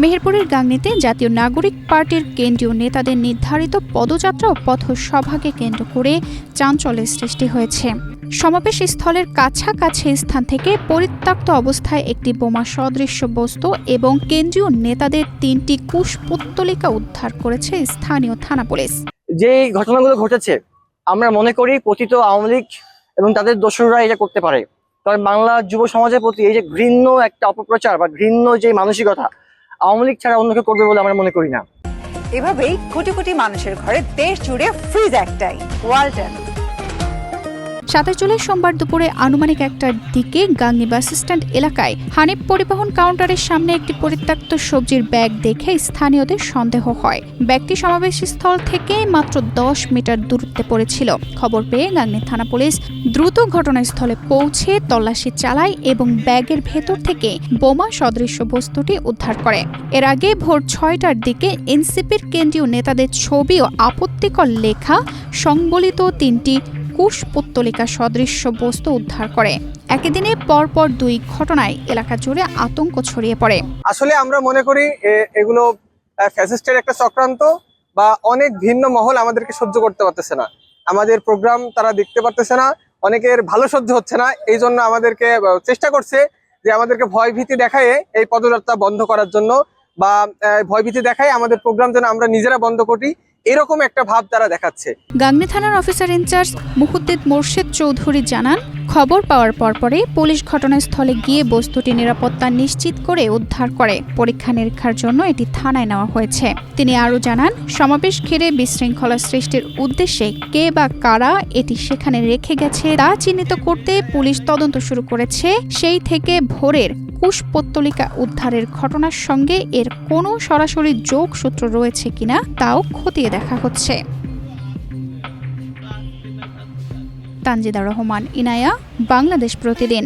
মেহেরপুরের গাংনীতে জাতীয় নাগরিক পার্টির কেন্দ্রীয় নেতাদের নির্ধারিত পদযাত্রা ও পথসভাকে কেন্দ্র করে চাঞ্চল্যের সৃষ্টি হয়েছে। সমাবেশ স্থলের কাছাকাছি স্থান থেকে পরিত্যক্ত অবস্থায় একটি বোমা সদৃশ্য বস্তু এবং কেন্দ্রীয় নেতাদের 3টি কুশপুত্তলিকা উদ্ধার করেছে স্থানীয় থানা পুলিশ। যে ঘটনাগুলো ঘটেছে আমরা মনে করি পতিত আওয়ামী লীগ এবং তাদের দোসররা এটা করতে পারে, কারণ বাংলা যুব সমাজের প্রতি এই যে ঘৃণ্য একটা অপপ্রচার বা ঘৃণ্য যে মানসিকতা আওয়ামী লীগ ছাড়া অন্য কেউ করবে বলে আমরা মনে করি না। এভাবেই কোটি কোটি মানুষের ঘরে দেশ জুড়ে ফ্রিজ একটাই, ওয়ালটন। 27 জুলাই সোমবার দুপুরে আনুমানিক 1টার দিকে গাংনী বাস স্ট্যান্ড এলাকায় হানিফ পরিবহন কাউন্টারের সামনে একটি পরিত্যক্ত সবজির ব্যাগ দেখে স্থানীয়দের সন্দেহ হয়। ব্যাগটি সমাবেশস্থল থেকে মাত্র 10 মিটার দূরত্বে পড়েছিল। খবর পেয়ে গাংনী থানা পুলিশ দ্রুত ঘটনাস্থলে পৌঁছে তল্লাশি চালায় এবং ব্যাগের ভেতর থেকে বোমা সদৃশ্য বস্তুটি উদ্ধার করে। এর আগে ভোর 6টার দিকে এনসিপির কেন্দ্রীয় নেতাদের ছবি ও আপত্তিকর লেখা সংবলিত 3টি কুশপুত্তলিকা সদৃশ্য বস্তু উদ্ধার করে। একই দিনে পরপর 2 ঘটনায় এলাকা জুড়ে আতঙ্ক ছড়িয়ে পড়ে। আসলে আমরা মনে করি এগুলো ফ্যাসিস্টের একটা চক্রান্ত বা অনেক ভিন্ন মহল আমাদেরকে সহ্য করতে পারতেছে না, আমাদের প্রোগ্রাম তারা দেখতে পারতেছে না, অনেকের ভালো সহ্য হচ্ছে না, এই জন্য আমাদেরকে চেষ্টা করছে যে আমাদেরকে ভয়ভীতি দেখায় এই পদযাত্রা বন্ধ করার জন্য বা ভয়ভীতি দেখায় আমাদের প্রোগ্রাম যেন আমরা নিজেরা বন্ধ করি, এরকম একটা ভাব তারা দেখাচ্ছে। গাংনী থানার অফিসার ইনচার্জ মুহুদ্দিন মোর্শেদ চৌধুরী জানান, খবর পাওয়ার পরপরই পুলিশ ঘটনাস্থলে গিয়ে বস্তুটি নিরাপত্তা নিশ্চিত করে উদ্ধার করে পরীক্ষা নিরীক্ষার জন্য এটি থানায় নেওয়া হয়েছে। তিনি আরও জানান, সমাবেশ ঘিরে বিশৃঙ্খলা সৃষ্টির উদ্দেশ্যে কে বা কারা এটি সেখানে রেখে গেছে তা চিহ্নিত করতে পুলিশ তদন্ত শুরু করেছে। সেই থেকে ভোরের কুশপুত্তলিকা উদ্ধারের ঘটনার সঙ্গে এর কোনো সরাসরি যোগসূত্র রয়েছে কিনা তাও খতিয়ে দেখা হচ্ছে। তানজিদা রহমান, ইনায়া, বাংলাদেশ প্রতিদিন।